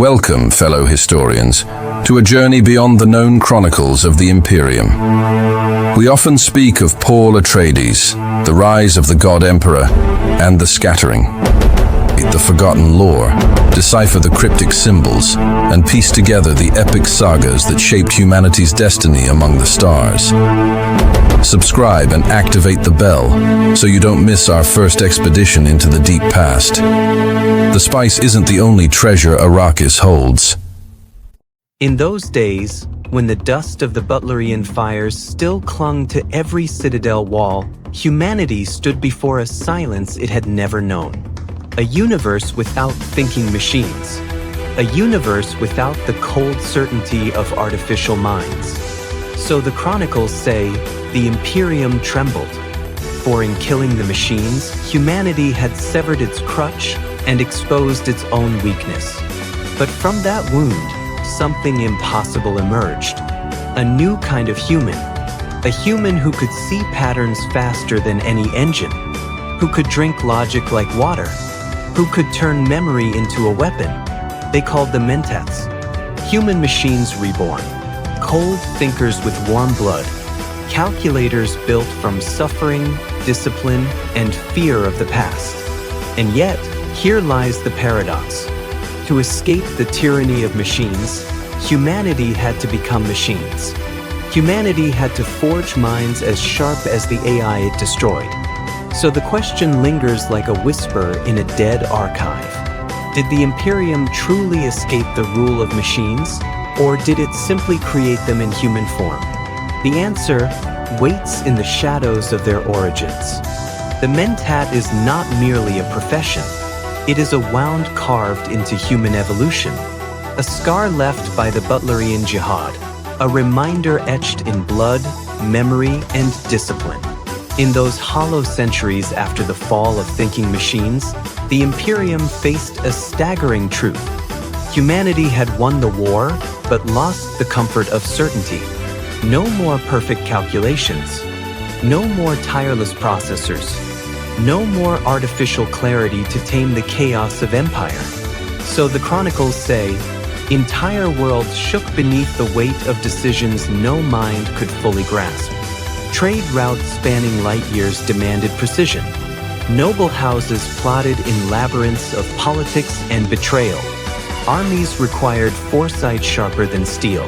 Welcome, fellow historians, to a journey beyond the known chronicles of the Imperium. We often speak of Paul Atreides, the rise of the God Emperor, and the scattering. The forgotten lore, decipher the cryptic symbols, and piece together the epic sagas that shaped humanity's destiny among the stars. Subscribe and activate the bell so you don't miss our first expedition into the deep past. The spice isn't the only treasure Arrakis holds. In those days, when the dust of the Butlerian fires still clung to every citadel wall, humanity stood before a silence it had never known. A universe without thinking machines. A universe without the cold certainty of artificial minds. So the chronicles say, the Imperium trembled. For in killing the machines, humanity had severed its crutch and exposed its own weakness. But from that wound, something impossible emerged. A new kind of human. A human who could see patterns faster than any engine. Who could drink logic like water. Who could turn memory into a weapon. They called them Mentats. Human machines reborn. Cold thinkers with warm blood. Calculators built from suffering, discipline, and fear of the past. And yet, here lies the paradox. To escape the tyranny of machines, humanity had to become machines. Humanity had to forge minds as sharp as the AI it destroyed. So the question lingers like a whisper in a dead archive. Did the Imperium truly escape the rule of machines, or did it simply create them in human form? The answer waits in the shadows of their origins. The Mentat is not merely a profession. It is a wound carved into human evolution, a scar left by the Butlerian Jihad, a reminder etched in blood, memory, and discipline. In those hollow centuries after the fall of thinking machines, the Imperium faced a staggering truth. Humanity had won the war, but lost the comfort of certainty. No more perfect calculations. No more tireless processors. No more artificial clarity to tame the chaos of empire. So the chronicles say, entire worlds shook beneath the weight of decisions no mind could fully grasp. Trade routes spanning light years demanded precision. Noble houses plotted in labyrinths of politics and betrayal. Armies required foresight sharper than steel.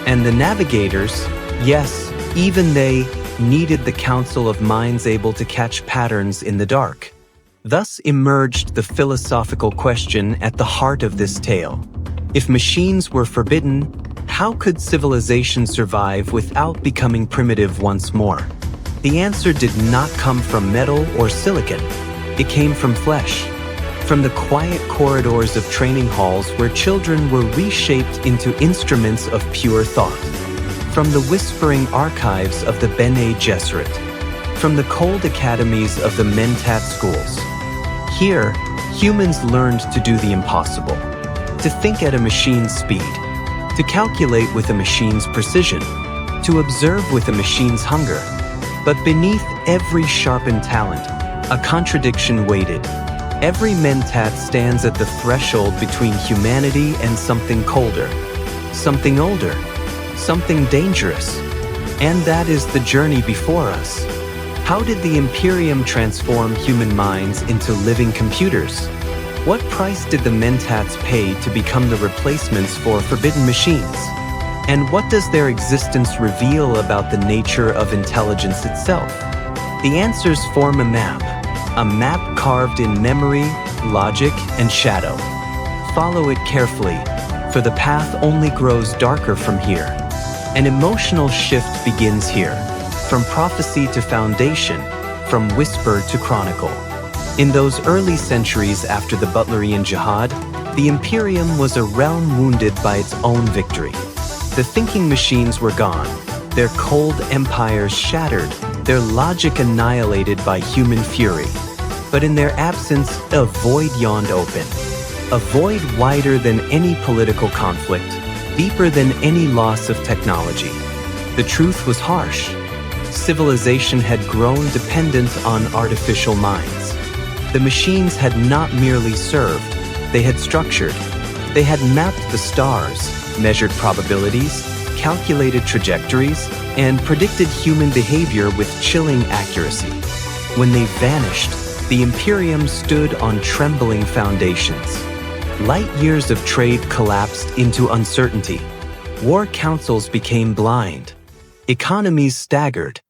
And the navigators, yes, even they, needed the counsel of minds able to catch patterns in the dark. Thus emerged the philosophical question at the heart of this tale. If machines were forbidden, how could civilization survive without becoming primitive once more? The answer did not come from metal or silicon. It came from flesh. From the quiet corridors of training halls where children were reshaped into instruments of pure thought. From the whispering archives of the Bene Gesserit. From the cold academies of the Mentat schools. Here, humans learned to do the impossible. To think at a machine's speed. To calculate with a machine's precision. To observe with a machine's hunger. But beneath every sharpened talent, a contradiction waited. Every Mentat stands at the threshold between humanity and something colder, something older, something dangerous. And that is the journey before us. How did the Imperium transform human minds into living computers? What price did the Mentats pay to become the replacements for forbidden machines? And what does their existence reveal about the nature of intelligence itself? The answers form a map carved in memory, logic, and shadow. Follow it carefully, for the path only grows darker from here. An emotional shift begins here, from prophecy to foundation, from whisper to chronicle. In those early centuries after the Butlerian Jihad, the Imperium was a realm wounded by its own victory. The thinking machines were gone, their cold empires shattered, their logic annihilated by human fury. But in their absence, a void yawned open. A void wider than any political conflict, deeper than any loss of technology. The truth was harsh. Civilization had grown dependent on artificial minds. The machines had not merely served, they had structured. They had mapped the stars, measured probabilities, calculated trajectories, and predicted human behavior with chilling accuracy. When they vanished, the Imperium stood on trembling foundations. Light years of trade collapsed into uncertainty. War councils became blind. Economies staggered.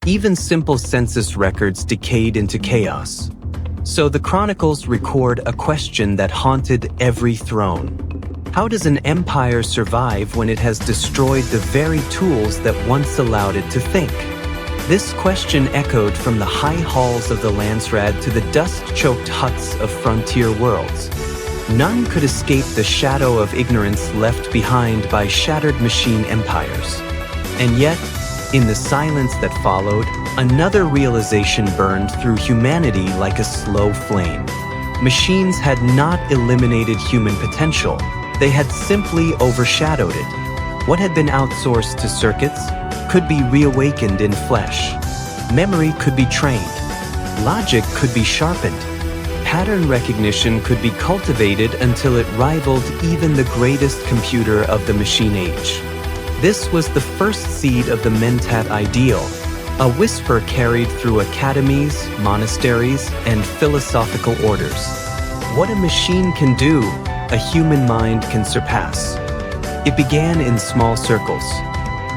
Even simple census records decayed into chaos. So the chronicles record a question that haunted every throne. How does an empire survive when it has destroyed the very tools that once allowed it to think? This question echoed from the high halls of the Landsraad to the dust-choked huts of frontier worlds. None could escape the shadow of ignorance left behind by shattered machine empires. And yet, in the silence that followed, another realization burned through humanity like a slow flame. Machines had not eliminated human potential. They had simply overshadowed it. What had been outsourced to circuits could be reawakened in flesh. Memory could be trained. Logic could be sharpened. Pattern recognition could be cultivated until it rivaled even the greatest computer of the machine age. This was the first seed of the Mentat ideal, a whisper carried through academies, monasteries, and philosophical orders. What a machine can do, a human mind can surpass. It began in small circles.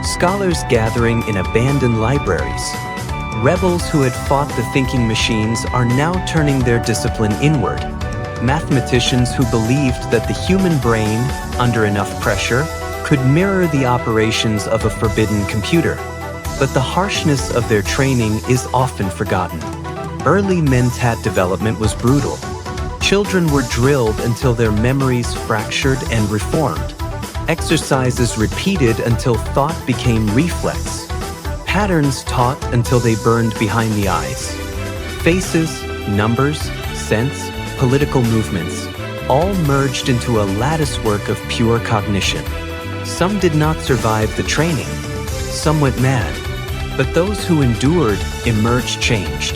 Scholars gathering in abandoned libraries. Rebels who had fought the thinking machines are now turning their discipline inward. Mathematicians who believed that the human brain, under enough pressure, could mirror the operations of a forbidden computer. But the harshness of their training is often forgotten. Early Mentat development was brutal. Children were drilled until their memories fractured and reformed. Exercises repeated until thought became reflex. Patterns taught until they burned behind the eyes. Faces, numbers, scents, political movements, all merged into a latticework of pure cognition. Some did not survive the training. Some went mad. But those who endured emerged changed.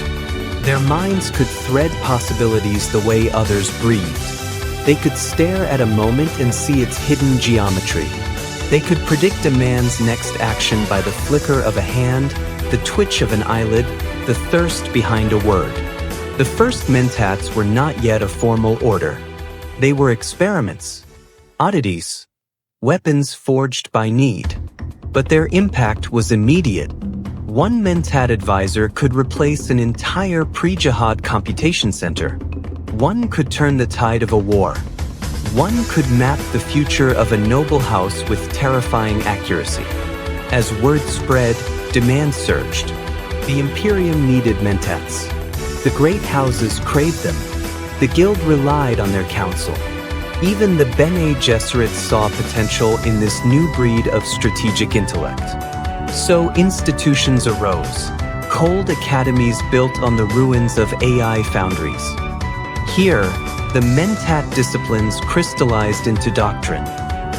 Their minds could thread possibilities the way others breathed. They could stare at a moment and see its hidden geometry. They could predict a man's next action by the flicker of a hand, the twitch of an eyelid, the thirst behind a word. The first Mentats were not yet a formal order. They were experiments, oddities, weapons forged by need. But their impact was immediate. One Mentat advisor could replace an entire pre-jihad computation center. One could turn the tide of a war. One could map the future of a noble house with terrifying accuracy. As word spread, demand surged. The Imperium needed Mentats. The great houses craved them. The guild relied on their counsel. Even the Bene Gesserit saw potential in this new breed of strategic intellect. So institutions arose, cold academies built on the ruins of AI foundries. Here, the Mentat disciplines crystallized into doctrine,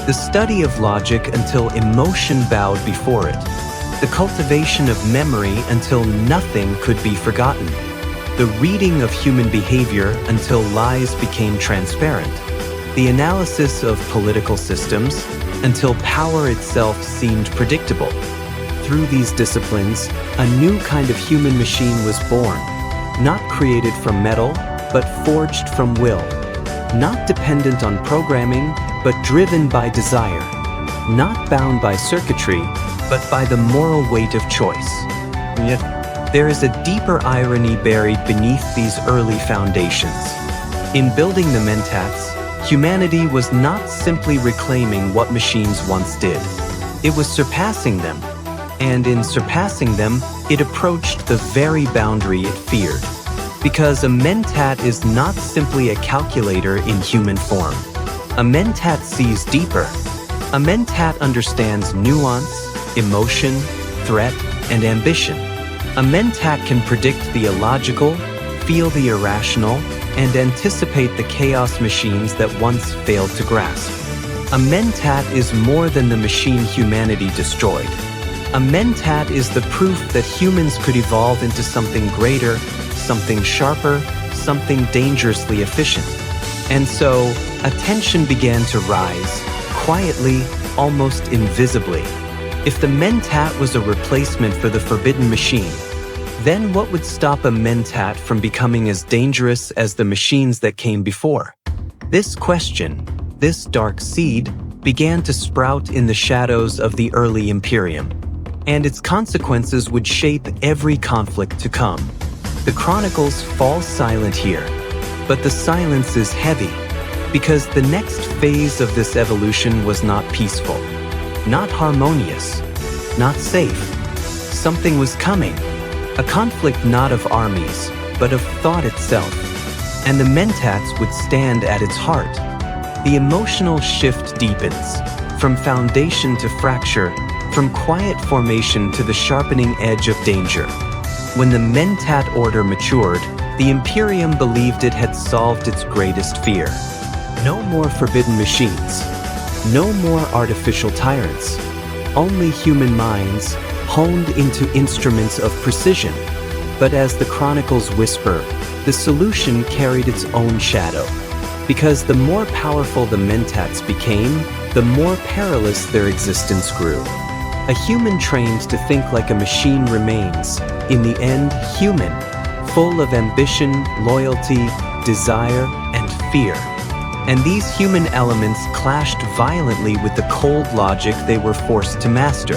the study of logic until emotion bowed before it, the cultivation of memory until nothing could be forgotten, the reading of human behavior until lies became transparent, the analysis of political systems until power itself seemed predictable. Through these disciplines, a new kind of human machine was born, not created from metal, but forged from will, not dependent on programming, but driven by desire, not bound by circuitry, but by the moral weight of choice. And yet, there is a deeper irony buried beneath these early foundations. In building the Mentats, humanity was not simply reclaiming what machines once did. It was surpassing them. And in surpassing them, it approached the very boundary it feared. Because a Mentat is not simply a calculator in human form. A Mentat sees deeper. A Mentat understands nuance, emotion, threat, and ambition. A Mentat can predict the illogical, feel the irrational, and anticipate the chaos machines that once failed to grasp. A Mentat is more than the machine humanity destroyed. A Mentat is the proof that humans could evolve into something greater, something sharper, something dangerously efficient. And so, a tension began to rise, quietly, almost invisibly. If the Mentat was a replacement for the forbidden machine, then what would stop a Mentat from becoming as dangerous as the machines that came before? This question, this dark seed, began to sprout in the shadows of the early Imperium, and its consequences would shape every conflict to come. The chronicles fall silent here, but the silence is heavy, because the next phase of this evolution was not peaceful, not harmonious, not safe. Something was coming, a conflict not of armies, but of thought itself, and the Mentats would stand at its heart. The emotional shift deepens, from foundation to fracture, from quiet formation to the sharpening edge of danger. When the Mentat order matured, the Imperium believed it had solved its greatest fear. No more forbidden machines, no more artificial tyrants, only human minds honed into instruments of precision. But as the chronicles whisper, the solution carried its own shadow. Because the more powerful the Mentats became, the more perilous their existence grew. A human trained to think like a machine remains, in the end, human, full of ambition, loyalty, desire, and fear. And these human elements clashed violently with the cold logic they were forced to master.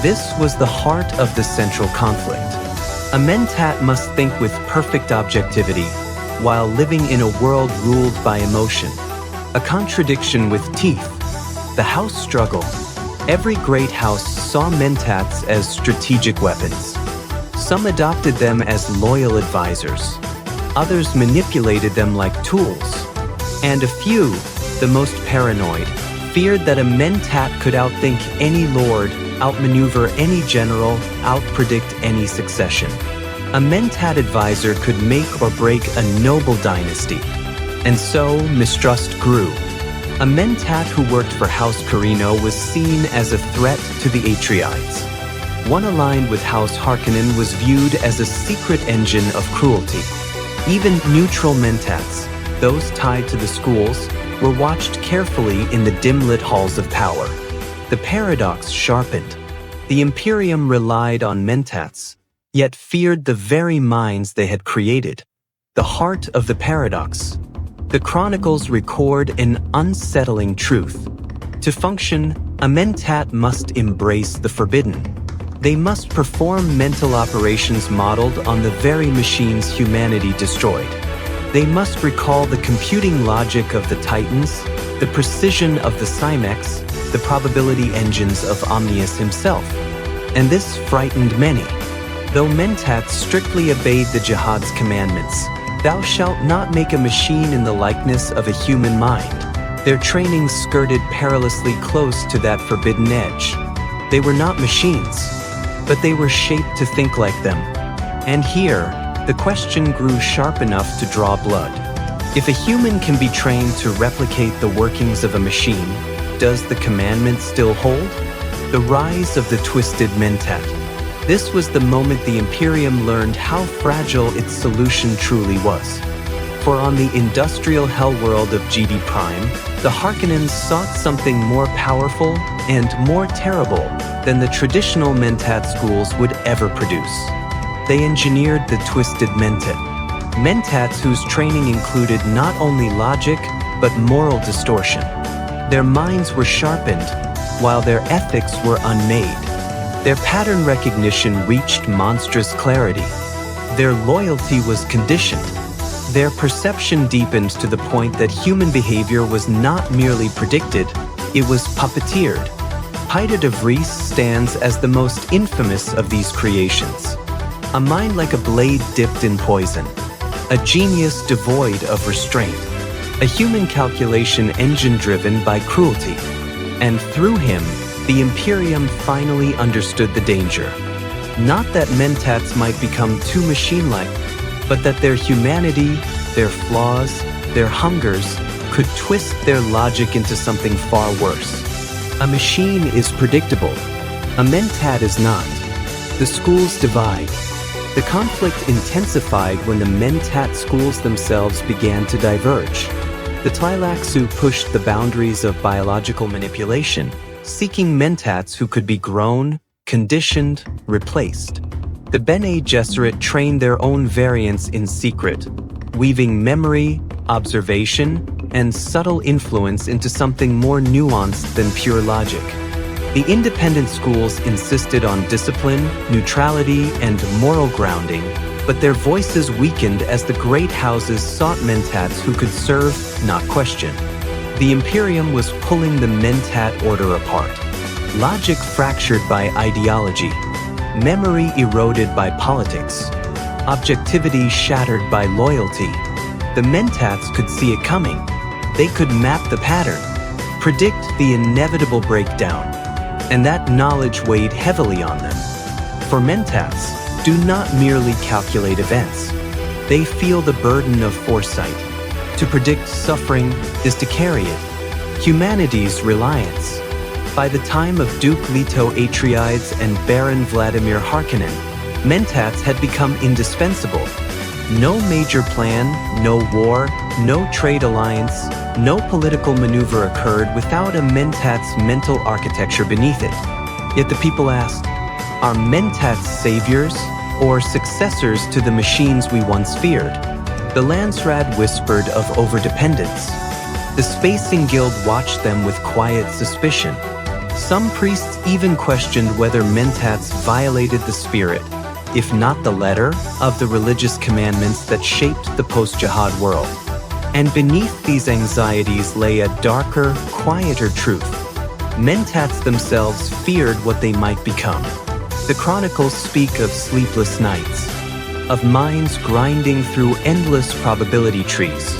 This was the heart of the central conflict. A Mentat must think with perfect objectivity, while living in a world ruled by emotion. A contradiction with teeth. The house struggled. Every great house saw Mentats as strategic weapons. Some adopted them as loyal advisors. Others manipulated them like tools. And a few, the most paranoid, feared that a Mentat could outthink any lord, outmaneuver any general, outpredict any succession. A Mentat advisor could make or break a noble dynasty. And so mistrust grew. A Mentat who worked for House Carino was seen as a threat to the Atreides. One aligned with House Harkonnen was viewed as a secret engine of cruelty. Even neutral Mentats, those tied to the schools, were watched carefully in the dim-lit halls of power. The paradox sharpened. The Imperium relied on Mentats, yet feared the very minds they had created. The heart of the paradox. The chronicles record an unsettling truth. To function, a Mentat must embrace the forbidden. They must perform mental operations modeled on the very machines humanity destroyed. They must recall the computing logic of the Titans, the precision of the Cymex, the probability engines of Omnius himself. And this frightened many. Though Mentats strictly obeyed the Jihad's commandments, "Thou shalt not make a machine in the likeness of a human mind," their training skirted perilously close to that forbidden edge. They were not machines, but they were shaped to think like them. And here, the question grew sharp enough to draw blood. If a human can be trained to replicate the workings of a machine, does the commandment still hold? The rise of the twisted Mentat. This was the moment the Imperium learned how fragile its solution truly was. For on the industrial hellworld of GD Prime, the Harkonnens sought something more powerful and more terrible than the traditional Mentat schools would ever produce. They engineered the twisted Mentat. Mentats whose training included not only logic, but moral distortion. Their minds were sharpened, while their ethics were unmade. Their pattern recognition reached monstrous clarity. Their loyalty was conditioned. Their perception deepened to the point that human behavior was not merely predicted, it was puppeteered. Pyta de Vries stands as the most infamous of these creations. A mind like a blade dipped in poison. A genius devoid of restraint. A human calculation engine driven by cruelty. And through him, the Imperium finally understood the danger. Not that Mentats might become too machine-like, but that their humanity, their flaws, their hungers could twist their logic into something far worse. A machine is predictable. A Mentat is not. The schools divide. The conflict intensified when the Mentat schools themselves began to diverge. The Tleilaxu pushed the boundaries of biological manipulation, seeking mentats who could be grown, conditioned, replaced. The Bene Gesserit trained their own variants in secret, weaving memory, observation, and subtle influence into something more nuanced than pure logic. The independent schools insisted on discipline, neutrality, and moral grounding, but their voices weakened as the great houses sought mentats who could serve, not question. The Imperium was pulling the mentat order apart. Logic fractured by ideology, memory eroded by politics, objectivity shattered by loyalty. The mentats could see it coming. They could map the pattern, predict the inevitable breakdown, and that knowledge weighed heavily on them. For mentats, do not merely calculate events. They feel the burden of foresight. To predict suffering is to carry it. Humanity's reliance. By the time of Duke Leto Atreides and Baron Vladimir Harkonnen, mentats had become indispensable. No major plan, no war, no trade alliance, no political maneuver occurred without a mentat's mental architecture beneath it. Yet the people asked, are mentats saviors or successors to the machines we once feared? The Landsraad whispered of overdependence. The Spacing Guild watched them with quiet suspicion. Some priests even questioned whether mentats violated the spirit, if not the letter, of the religious commandments that shaped the post-Jihad world. And beneath these anxieties lay a darker, quieter truth. Mentats themselves feared what they might become. The chronicles speak of sleepless nights, of minds grinding through endless probability trees,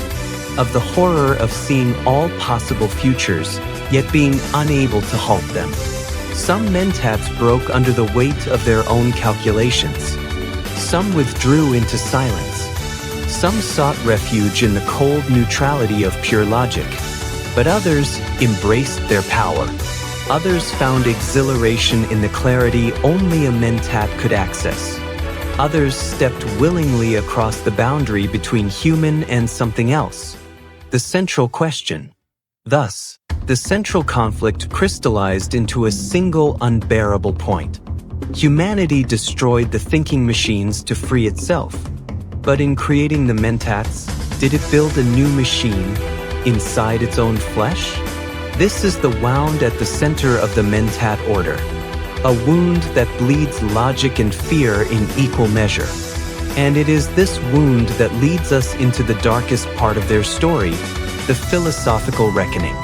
of the horror of seeing all possible futures, yet being unable to halt them. Some mentats broke under the weight of their own calculations. Some withdrew into silence. Some sought refuge in the cold neutrality of pure logic. But others embraced their power. Others found exhilaration in the clarity only a mentat could access. Others stepped willingly across the boundary between human and something else. The central question. Thus, the central conflict crystallized into a single unbearable point. Humanity destroyed the thinking machines to free itself. But in creating the mentats, did it build a new machine inside its own flesh? This is the wound at the center of the mentat order. A wound that bleeds logic and fear in equal measure. And it is this wound that leads us into the darkest part of their story, the philosophical reckoning.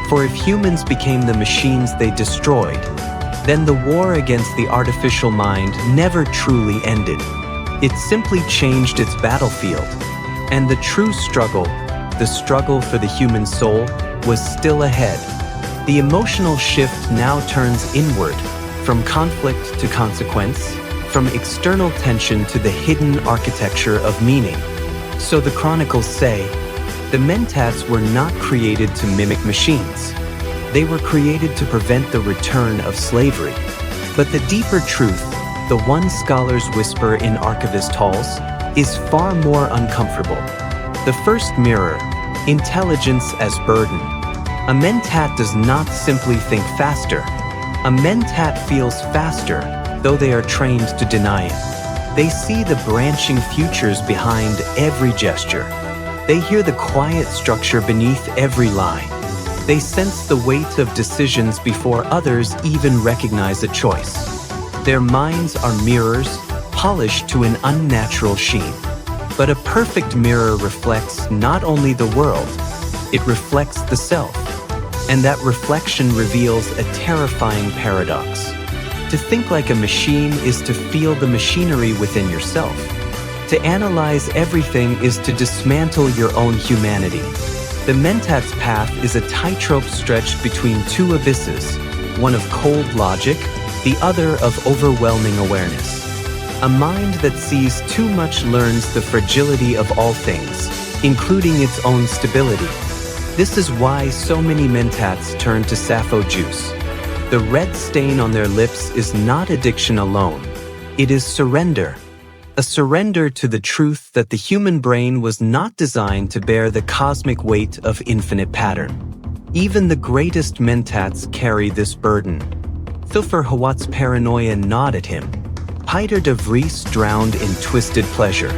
For if humans became the machines they destroyed, then the war against the artificial mind never truly ended. It simply changed its battlefield. And the true struggle, the struggle for the human soul, was still ahead. The emotional shift now turns inward, from conflict to consequence, from external tension to the hidden architecture of meaning. So the chronicles say, the mentats were not created to mimic machines. They were created to prevent the return of slavery. But the deeper truth, the one scholars whisper in archivist halls, is far more uncomfortable. The first mirror, intelligence as burden. A mentat does not simply think faster. A mentat feels faster, though they are trained to deny it. They see the branching futures behind every gesture. They hear the quiet structure beneath every lie. They sense the weight of decisions before others even recognize a choice. Their minds are mirrors, polished to an unnatural sheen. But a perfect mirror reflects not only the world, it reflects the self. And that reflection reveals a terrifying paradox. To think like a machine is to feel the machinery within yourself. To analyze everything is to dismantle your own humanity. The mentat's path is a tightrope stretched between two abysses, one of cold logic, the other of overwhelming awareness. A mind that sees too much learns the fragility of all things, including its own stability. This is why so many mentats turn to sappho juice. The red stain on their lips is not addiction alone. It is surrender. a surrender to the truth that the human brain was not designed to bear the cosmic weight of infinite pattern. Even the greatest Mentats carry this burden. Thufir Hawat's paranoia gnawed at him. Peter de Vries drowned in twisted pleasure.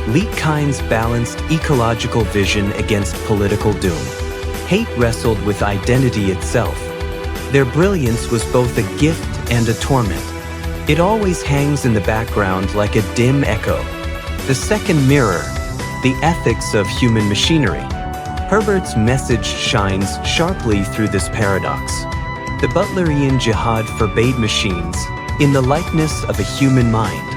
Lietkind's balanced ecological vision against political doom. Hate wrestled with identity itself. Their brilliance was both a gift and a torment. It always hangs in the background like a dim echo. The second mirror, the ethics of human machinery. Herbert's message shines sharply through this paradox. The Butlerian Jihad forbade machines in the likeness of a human mind.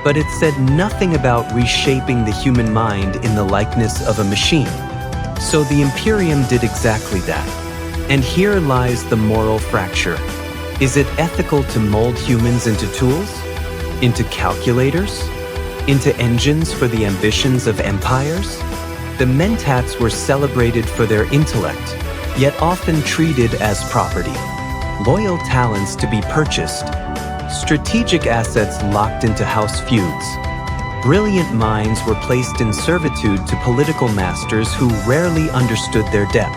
But it said nothing about reshaping the human mind in the likeness of a machine. So the Imperium did exactly that. And here lies the moral fracture. Is it ethical to mold humans into tools? Into calculators? Into engines for the ambitions of empires? The Mentats were celebrated for their intellect, yet often treated as property. Loyal talents to be purchased. Strategic assets locked into house feuds. Brilliant minds were placed in servitude to political masters who rarely understood their depth.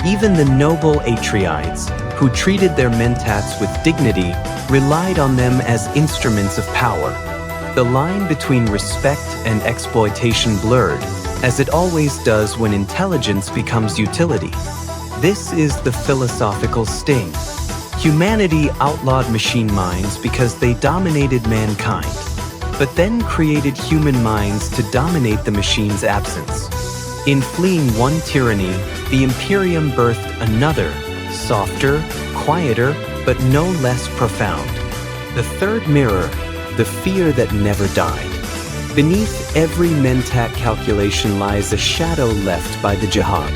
Even the noble Atreides, who treated their Mentats with dignity, relied on them as instruments of power. The line between respect and exploitation blurred, as it always does when intelligence becomes utility. This is the philosophical sting. Humanity outlawed machine minds because they dominated mankind, but then created human minds to dominate the machine's absence. In fleeing one tyranny, the Imperium birthed another, softer, quieter, but no less profound. The third mirror, the fear that never died. Beneath every Mentat calculation lies a shadow left by the Jihad.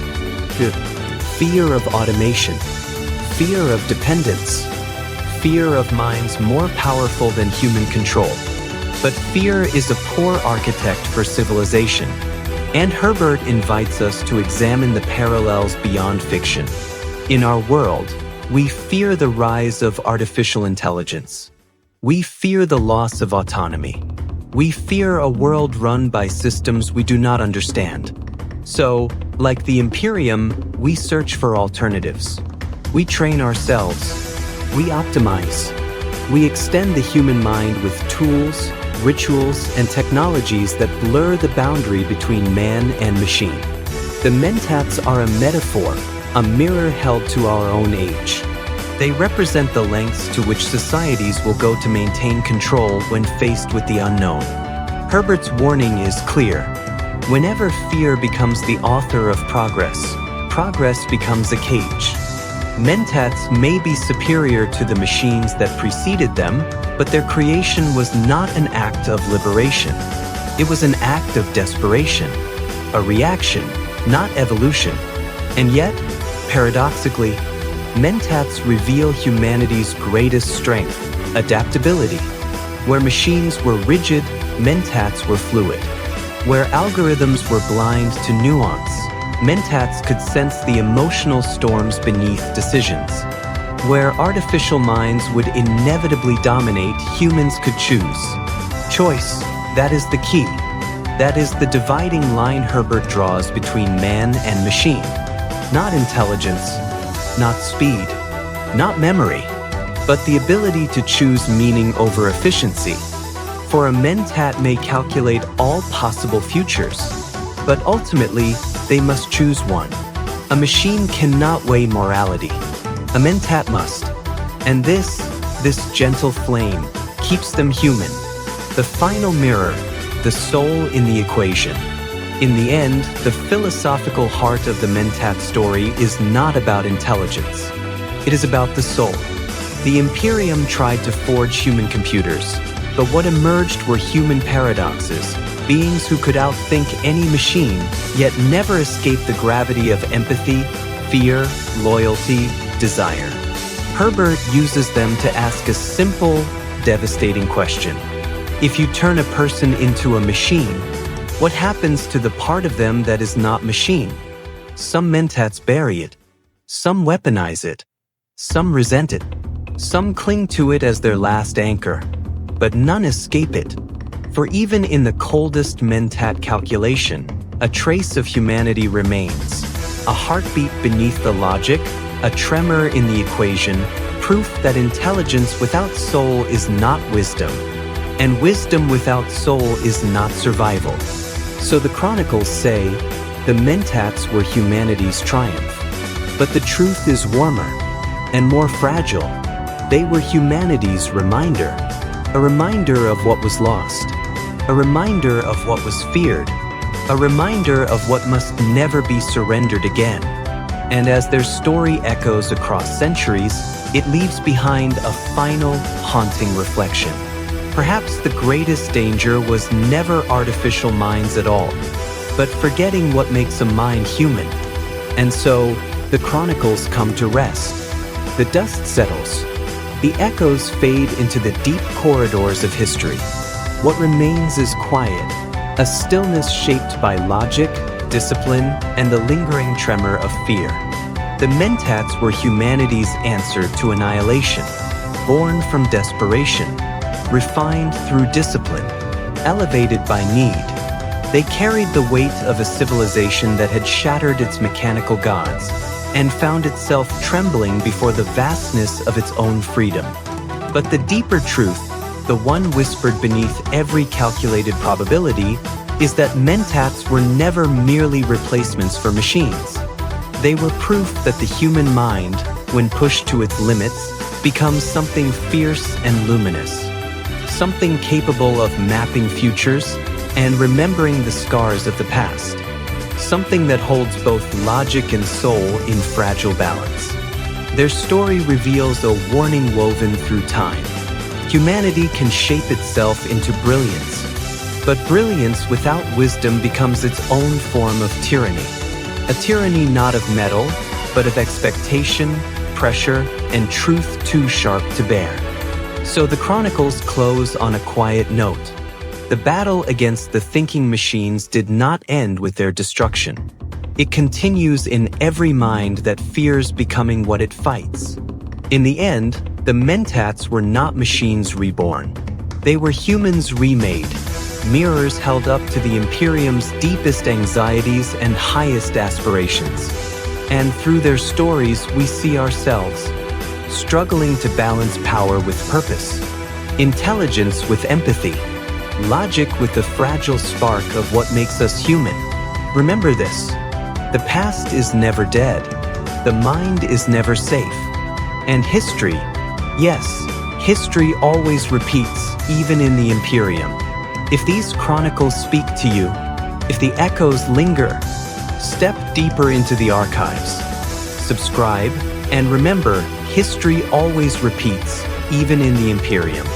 Fear of automation, fear of dependence, fear of minds more powerful than human control. But fear is a poor architect for civilization, and Herbert invites us to examine the parallels beyond fiction. In our world, we fear the rise of artificial intelligence. We fear the loss of autonomy. We fear a world run by systems we do not understand. So, like the Imperium, we search for alternatives. We train ourselves. We optimize. We extend the human mind with tools, rituals, and technologies that blur the boundary between man and machine. The Mentats are a metaphor, a mirror held to our own age. They represent the lengths to which societies will go to maintain control when faced with the unknown. Herbert's warning is clear. Whenever fear becomes the author of progress, progress becomes a cage. Mentats may be superior to the machines that preceded them, but their creation was not an act of liberation. It was an act of desperation, a reaction, not evolution. And yet, paradoxically, Mentats reveal humanity's greatest strength, adaptability. Where machines were rigid, Mentats were fluid. Where algorithms were blind to nuance, Mentats could sense the emotional storms beneath decisions. Where artificial minds would inevitably dominate, humans could choose. Choice, that is the key. That is the dividing line Herbert draws between man and machine. Not intelligence, not speed, not memory, but the ability to choose meaning over efficiency. For a Mentat may calculate all possible futures, but ultimately, they must choose one. A machine cannot weigh morality. A Mentat must. And this gentle flame, keeps them human. The final mirror, the soul in the equation. In the end, the philosophical heart of the Mentat story is not about intelligence. It is about the soul. The Imperium tried to forge human computers, but what emerged were human paradoxes, beings who could outthink any machine, yet never escape the gravity of empathy, fear, loyalty, desire. Herbert uses them to ask a simple, devastating question. If you turn a person into a machine, what happens to the part of them that is not machine? Some Mentats bury it. Some weaponize it. Some resent it. Some cling to it as their last anchor. But none escape it. For even in the coldest Mentat calculation, a trace of humanity remains. A heartbeat beneath the logic, a tremor in the equation, proof that intelligence without soul is not wisdom, and wisdom without soul is not survival. So the chronicles say, the Mentats were humanity's triumph. But the truth is warmer and more fragile. They were humanity's reminder. A reminder of what was lost. A reminder of what was feared. A reminder of what must never be surrendered again. And as their story echoes across centuries, it leaves behind a final, haunting reflection. Perhaps the greatest danger was never artificial minds at all, but forgetting what makes a mind human. And so, the chronicles come to rest. The dust settles. The echoes fade into the deep corridors of history. What remains is quiet, a stillness shaped by logic, discipline, and the lingering tremor of fear. The Mentats were humanity's answer to annihilation, born from desperation, refined through discipline, elevated by need. They carried the weight of a civilization that had shattered its mechanical gods and found itself trembling before the vastness of its own freedom. But the deeper truth, the one whispered beneath every calculated probability, is that Mentats were never merely replacements for machines. They were proof that the human mind, when pushed to its limits, becomes something fierce and luminous, something capable of mapping futures and remembering the scars of the past, something that holds both logic and soul in fragile balance. Their story reveals a warning woven through time. Humanity can shape itself into brilliance, but brilliance without wisdom becomes its own form of tyranny. A tyranny not of metal, but of expectation, pressure, and truth too sharp to bear. So the chronicles close on a quiet note. The battle against the thinking machines did not end with their destruction. It continues in every mind that fears becoming what it fights. In the end, the Mentats were not machines reborn. They were humans remade, mirrors held up to the Imperium's deepest anxieties and highest aspirations. And through their stories, we see ourselves, struggling to balance power with purpose, intelligence with empathy, logic with the fragile spark of what makes us human. Remember this, the past is never dead, the mind is never safe, and history, yes, history always repeats, even in the Imperium. If these chronicles speak to you, if the echoes linger, step deeper into the archives. Subscribe, and remember, history always repeats, even in the Imperium.